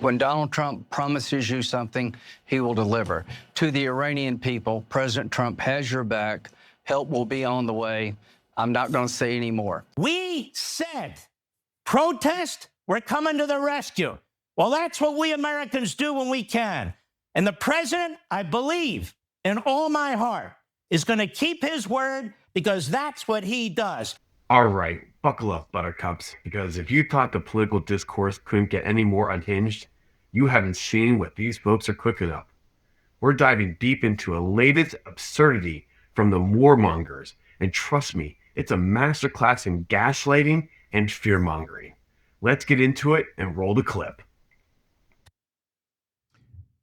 When Donald Trump promises you something, he will deliver. To the Iranian people, President Trump has your back. Help will be on the way. I'm not going to say any more. We said, protest, we're coming to the rescue. Well, that's what we Americans do when we can. And the president, I believe, in all my heart, is going to keep his word because that's what he does. All right, buckle up, buttercups, because if you thought the political discourse couldn't get any more unhinged, you haven't seen what these folks are cooking up. We're diving deep into a latest absurdity from the warmongers, and trust me, it's a masterclass in gaslighting and fear-mongering. Let's get into it and roll the clip.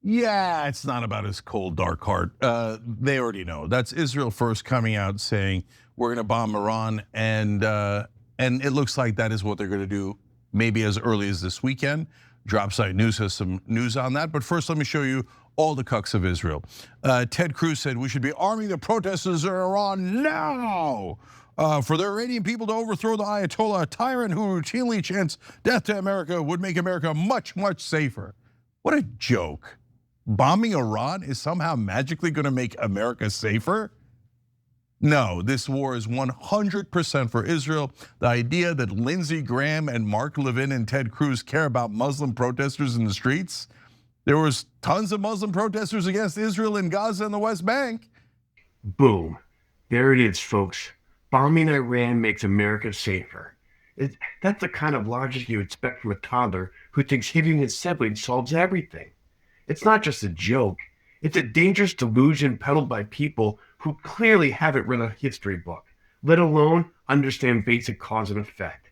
Yeah, it's not about his cold, dark heart. They already know. That's Israel First coming out saying we're going to bomb Iran, and it looks like that is what they're going to do maybe as early as this weekend. Dropsite News has some news on that. But first, let me show you all the cucks of Israel. Ted Cruz said we should be arming the protesters in Iran now for the Iranian people to overthrow the Ayatollah, a tyrant who routinely chants death to America would make America much, much safer. What a joke. Bombing Iran is somehow magically going to make America safer? No, this war is 100% for Israel. The idea that Lindsey Graham and Mark Levin and Ted Cruz care about Muslim protesters in the streets. There was tons of Muslim protesters against Israel in Gaza and the West Bank. Boom. There it is, folks. Bombing Iran makes America safer. That's the kind of logic you expect from a toddler who thinks hitting his sibling solves everything. It's not just a joke. It's a dangerous delusion peddled by people who clearly haven't read a history book, let alone understand basic cause and effect.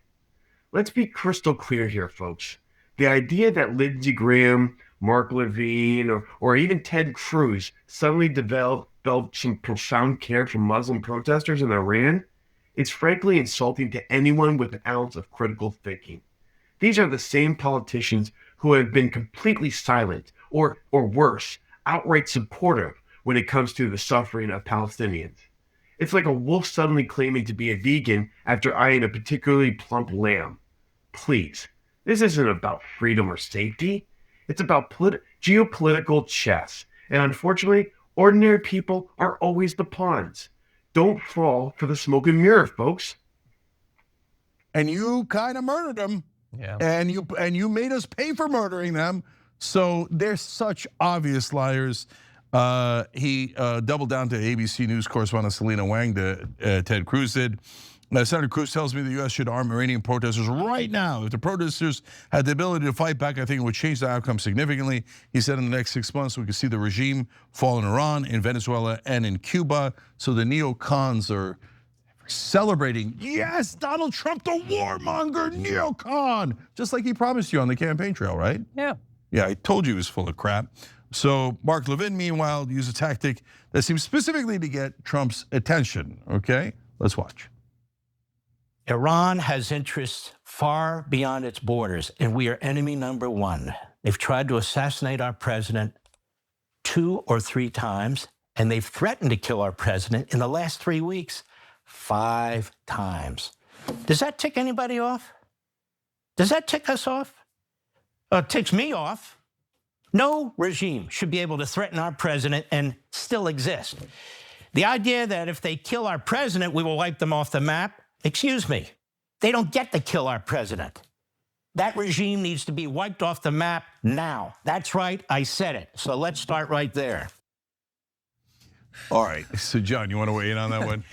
Let's be crystal clear here, folks. The idea that Lindsey Graham, Mark Levin, or even Ted Cruz suddenly developed some profound care for Muslim protesters in Iran is frankly insulting to anyone with an ounce of critical thinking. These are the same politicians who have been completely silent, or worse, outright supportive when it comes to the suffering of Palestinians. It's like a wolf suddenly claiming to be a vegan after eyeing a particularly plump lamb. Please, this isn't about freedom or safety. It's about geopolitical chess. And unfortunately, ordinary people are always the pawns. Don't fall for the smoke and mirror, folks. And you kind of murdered them. Yeah. And you made us pay for murdering them. So they're such obvious liars. He doubled down to ABC News correspondent Selena Wang, Ted Cruz did. Senator Cruz tells me the US should arm Iranian protesters right now. If the protesters had the ability to fight back, I think it would change the outcome significantly. He said in the next 6 months, we could see the regime fall in Iran, in Venezuela, and in Cuba. So the neocons are celebrating, yes, Donald Trump, the warmonger neocon, just like he promised you on the campaign trail, right? Yeah. Yeah, I told you he was full of crap. So Mark Levin, meanwhile, used a tactic that seems specifically to get Trump's attention, okay? Let's watch. Iran has interests far beyond its borders, and we are enemy number one. They've tried to assassinate our president 2 or 3 times, and they've threatened to kill our president in the last 3 weeks 5 times. Does that tick anybody off? Does that tick us off? It ticks me off. No regime should be able to threaten our president and still exist. The idea that if they kill our president, we will wipe them off the map, excuse me, they don't get to kill our president. That regime needs to be wiped off the map now. That's right, I said it. So let's start right there. All right, so John, you want to weigh in on that one?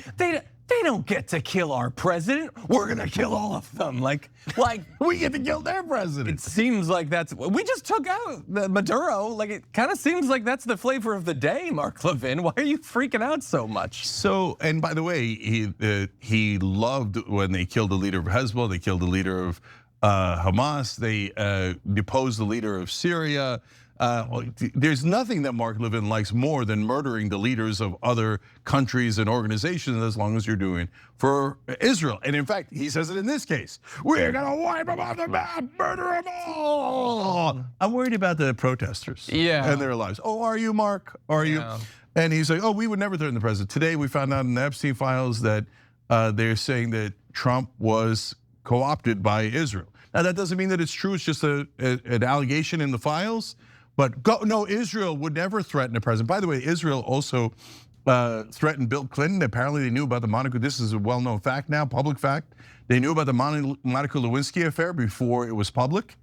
They don't get to kill our president. We're gonna kill all of them. Like we get to kill their president. It seems like we just took out the Maduro. Like it kind of seems like that's the flavor of the day, Mark Levin. Why are you freaking out so much? So, and by the way, he loved when they killed the leader of Hezbollah, they killed the leader of Hamas, they deposed the leader of Syria. There's nothing that Mark Levin likes more than murdering the leaders of other countries and organizations as long as you're doing for Israel. And in fact, he says it in this case. We're gonna wipe them off the map, murder them all. I'm worried about the protesters and their lives. Oh, are you, Mark? Are you? And he's like, oh, we would never threaten the president. Today we found out in the Epstein files that they're saying that Trump was co-opted by Israel. Now that doesn't mean that it's true. It's just an allegation in the files. But no, Israel would never threaten a president. By the way, Israel also threatened Bill Clinton. Apparently they knew about the Monica, this is a well-known fact now, public fact. They knew about the Monica Lewinsky affair before it was public,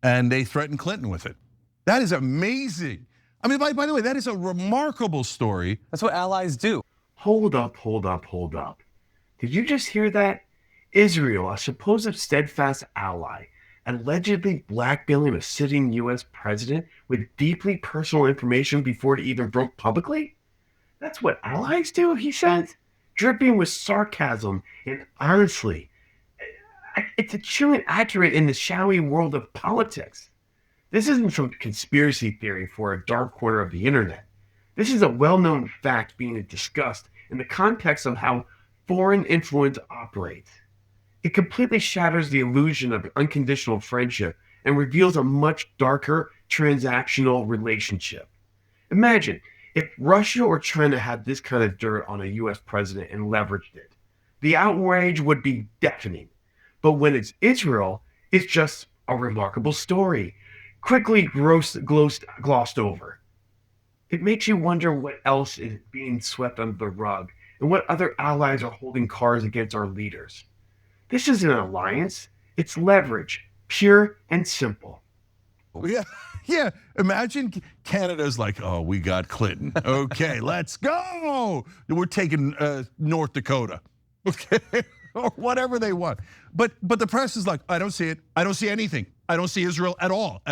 and they threatened Clinton with it. That is amazing. I mean, by the way, that is a remarkable story. That's what allies do. Hold up. Did you just hear that? Israel, a supposed steadfast ally, allegedly blackmailing a sitting US president with deeply personal information before it even broke publicly? That's what allies do, he says, dripping with sarcasm and honestly. It's a chilling accurate in the shadowy world of politics. This isn't some conspiracy theory for a dark corner of the internet. This is a well-known fact being discussed in the context of how foreign influence operates. It completely shatters the illusion of unconditional friendship and reveals a much darker transactional relationship. Imagine if Russia or China had this kind of dirt on a US president and leveraged it. The outrage would be deafening. But when it's Israel, it's just a remarkable story, quickly glossed over. It makes you wonder what else is being swept under the rug and what other allies are holding cards against our leaders. This isn't an alliance, it's leverage, pure and simple. Yeah. Imagine Canada's like, oh, we got Clinton. Okay, let's go. We're taking North Dakota. Okay, or whatever they want. But the press is like, I don't see it. I don't see anything. I don't see Israel at all.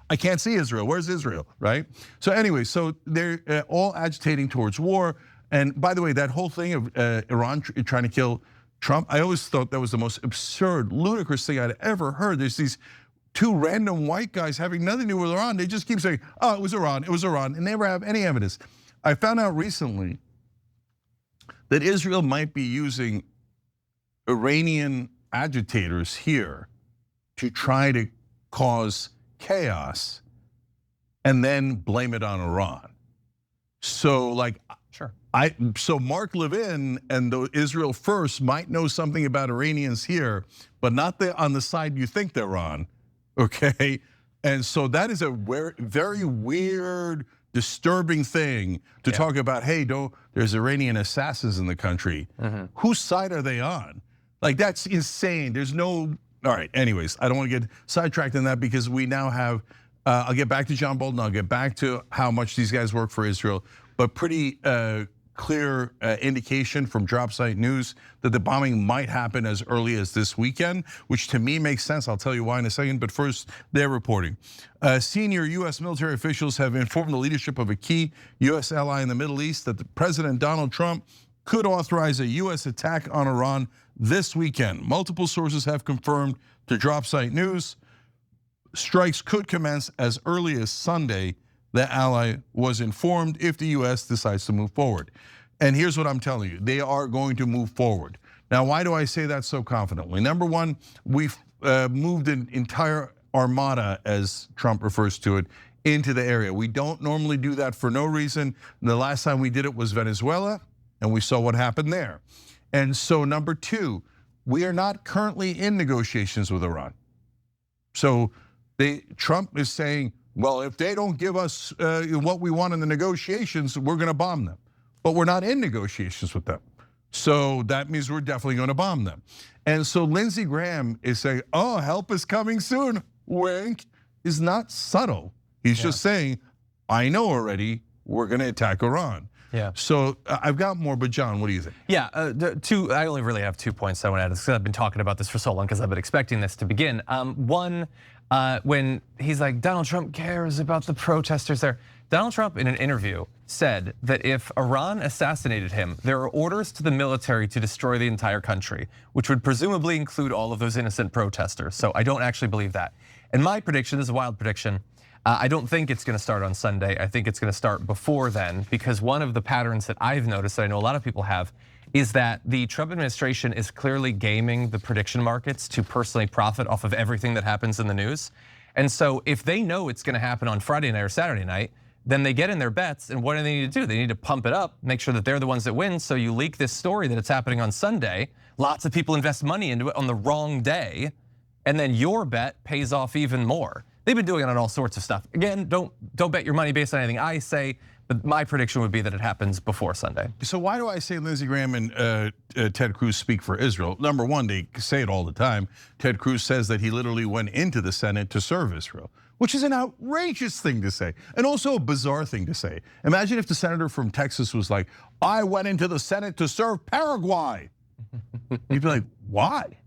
I can't see Israel. Where's Israel, right? So anyway, so they're all agitating towards war. And by the way, that whole thing of Iran trying to kill Trump, I always thought that was the most absurd, ludicrous thing I'd ever heard. There's these two random white guys having nothing to do with Iran. They just keep saying, oh, it was Iran, and never have any evidence. I found out recently that Israel might be using Iranian agitators here to try to cause chaos and then blame it on Iran. So like, sure. So Mark Levin and the Israel First might know something about Iranians here, but not on the side you think they're on, okay? And so that is a very weird, disturbing thing to talk about, hey, there's Iranian assassins in the country. Whose side are they on? Like, that's insane. There's no, all right, anyways, I don't want to get sidetracked on that because we now have, I'll get back to John Bolton, I'll get back to how much these guys work for Israel, but pretty clear indication from Drop Site News that the bombing might happen as early as this weekend, which to me makes sense. I'll tell you why in a second, but first, they're reporting. Senior US military officials have informed the leadership of a key US ally in the Middle East that the President Donald Trump could authorize a US attack on Iran this weekend. Multiple sources have confirmed to Drop Site News strikes could commence as early as Sunday. The ally was informed if the US decides to move forward. And here's what I'm telling you, they are going to move forward. Now, why do I say that so confidently? Number one, we've moved an entire armada, as Trump refers to it, into the area. We don't normally do that for no reason. The last time we did it was Venezuela, and we saw what happened there. And so number two, we are not currently in negotiations with Iran. So Trump is saying, well, if they don't give us what we want in the negotiations, we're going to bomb them. But we're not in negotiations with them. So that means we're definitely going to bomb them. And so Lindsey Graham is saying, oh, help is coming soon, wink, is not subtle. He's just saying, I know already, we're going to attack Iran. Yeah. So I've got more, but John, what do you think? Yeah, I only really have 2 points I want to add because I've been talking about this for so long because I've been expecting this to begin. One, when he's like, Donald Trump cares about the protesters there. Donald Trump in an interview said that if Iran assassinated him, there are orders to the military to destroy the entire country, which would presumably include all of those innocent protesters. So I don't actually believe that. And my prediction, this is a wild prediction, I don't think it's going to start on Sunday. I think it's going to start before then, because one of the patterns that I've noticed, that I know a lot of people have, is that the Trump administration is clearly gaming the prediction markets to personally profit off of everything that happens in the news. And so if they know it's going to happen on Friday night or Saturday night, then they get in their bets, and what do they need to do? They need to pump it up, make sure that they're the ones that win. So you leak this story that it's happening on Sunday. Lots of people invest money into it on the wrong day. and then your bet pays off even more. They've been doing it on all sorts of stuff. Again, don't bet your money based on anything I say, but my prediction would be that it happens before Sunday. So why do I say Lindsey Graham and Ted Cruz speak for Israel? Number one, they say it all the time. Ted Cruz says that he literally went into the Senate to serve Israel, which is an outrageous thing to say, and also a bizarre thing to say. Imagine if the senator from Texas was like, I went into the Senate to serve Paraguay. You'd be like, why?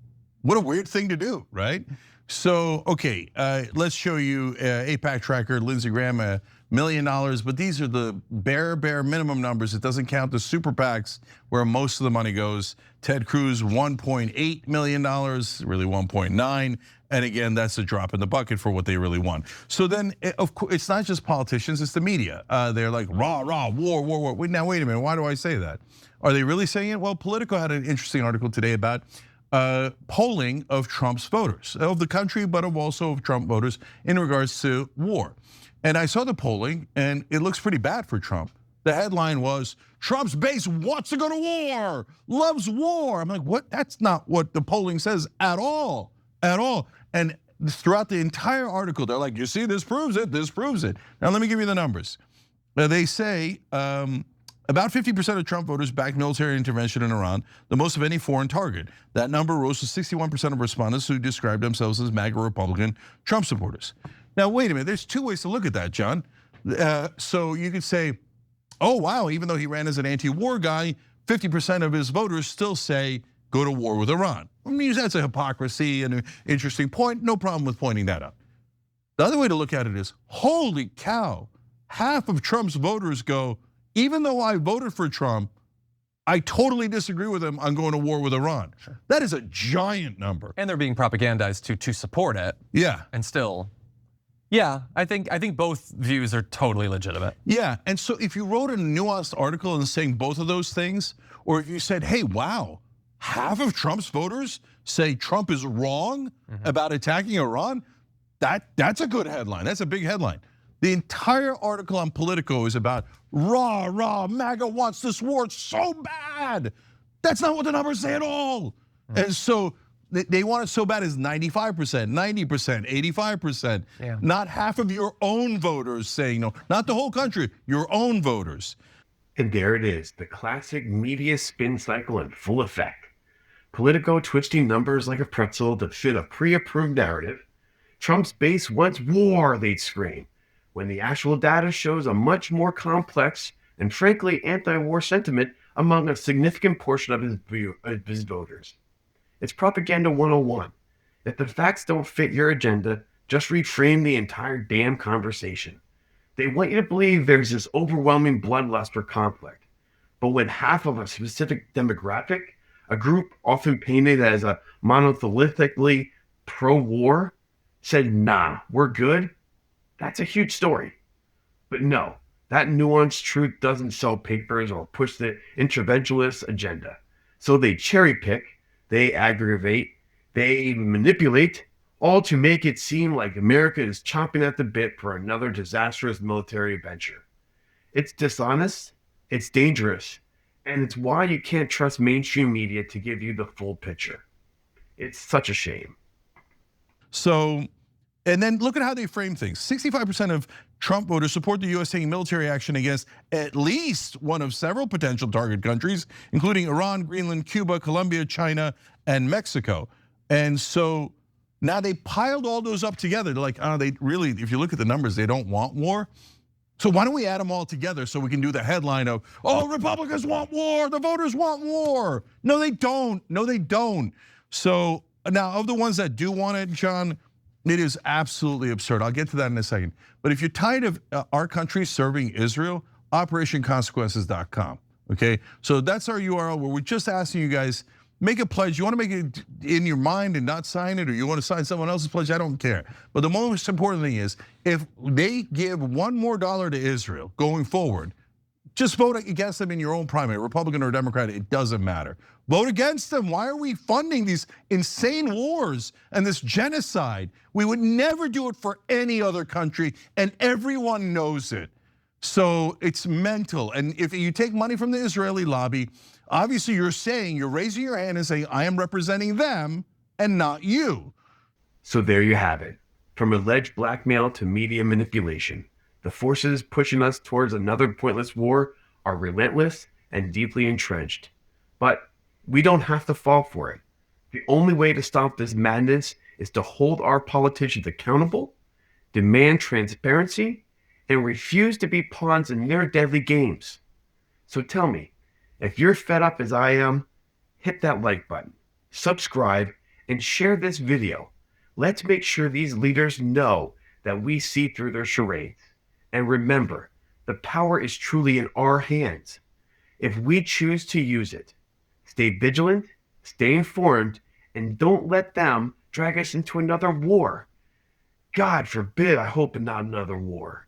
What a weird thing to do, right? So, okay, let's show you AIPAC tracker, Lindsey Graham, $1 million, but these are the bare minimum numbers. It doesn't count the super PACs where most of the money goes. Ted Cruz, $1.8 million, really 1.9. And again, that's a drop in the bucket for what they really want. So then, of course, it's not just politicians, it's the media. They're like, rah, war. Wait, now, wait a minute, why do I say that? Are they really saying it? Well, Politico had an interesting article today about polling of Trump's voters, of the country, but also of Trump voters in regards to war. And I saw the polling, and it looks pretty bad for Trump. The headline was, Trump's base wants to go to war, loves war. I'm like, what? That's not what the polling says at all. And throughout the entire article, they're like, you see, this proves it, this proves it. Now, let me give you the numbers. They say about 50% of Trump voters backed military intervention in Iran, the most of any foreign target. That number rose to 61% of respondents who described themselves as MAGA Republican Trump supporters. Now, wait a minute, there's two ways to look at that, John. So you could say, oh, wow, even though he ran as an anti-war guy, 50% of his voters still say, go to war with Iran. I mean, that's a hypocrisy and an interesting point. No problem with pointing that out. The other way to look at it is, holy cow, half of Trump's voters go, even though I voted for Trump, I totally disagree with him on going to war with Iran. Sure. That is a giant number. And they're being propagandized to support it. Yeah. And still, yeah, I think both views are totally legitimate. Yeah, and so if you wrote a nuanced article and saying both of those things, or if you said, hey, wow, half of Trump's voters say Trump is wrong about attacking Iran, that's a good headline. That's a big headline. The entire article on Politico is about rah, MAGA wants this war so bad. That's not what the numbers say at all. And so they want it so bad as 95%, 90%, 85%. Yeah. Not half of your own voters saying no, not the whole country, your own voters. And there it is, the classic media spin cycle in full effect. Politico twisting numbers like a pretzel to fit a pre-approved narrative. Trump's base wants war, they'd scream, when the actual data shows a much more complex and frankly anti-war sentiment among a significant portion of his voters. It's propaganda 101. If the facts don't fit your agenda, just reframe the entire damn conversation. They want you to believe there's this overwhelming bloodlust or conflict. But when half of a specific demographic, a group often painted as a monolithically pro-war, said, nah, we're good, that's a huge story. But no, that nuanced truth doesn't sell papers or push the interventionist agenda. So they cherry pick, they aggravate, they manipulate, all to make it seem like America is chomping at the bit for another disastrous military venture. It's dishonest, it's dangerous, and it's why you can't trust mainstream media to give you the full picture. It's such a shame. So, and then look at how they frame things. 65% of Trump voters support the US taking military action against at least one of several potential target countries, including Iran, Greenland, Cuba, Colombia, China, and Mexico. And so now they piled all those up together. They're like, oh, they really, if you look at the numbers, they don't want war. So why don't we add them all together so we can do the headline of, oh, Republicans want war, the voters want war. No, they don't. No, they don't. So now of the ones that do want it, John, it is absolutely absurd. I'll get to that in a second. But if you're tired of our country serving Israel, operationconsequences.com, okay? So that's our URL where we're just asking you guys, make a pledge. You want to make it in your mind and not sign it, or you want to sign someone else's pledge, I don't care. But the most important thing is, if they give $1 more to Israel going forward, just vote against them in your own primary, Republican or Democrat, it doesn't matter. Vote against them. Why are we funding these insane wars and this genocide? We would never do it for any other country, and everyone knows it. So it's mental. And if you take money from the Israeli lobby, obviously you're raising your hand and saying, I am representing them and not you. So there you have it. From alleged blackmail to media manipulation, the forces pushing us towards another pointless war are relentless and deeply entrenched. But we don't have to fall for it. The only way to stop this madness is to hold our politicians accountable, demand transparency, and refuse to be pawns in their deadly games. So tell me, if you're fed up as I am, hit that like button, subscribe, and share this video. Let's make sure these leaders know that we see through their charades. And remember, the power is truly in our hands if we choose to use it. Stay vigilant, stay informed, and don't let them drag us into another war. God forbid, I hope not another war.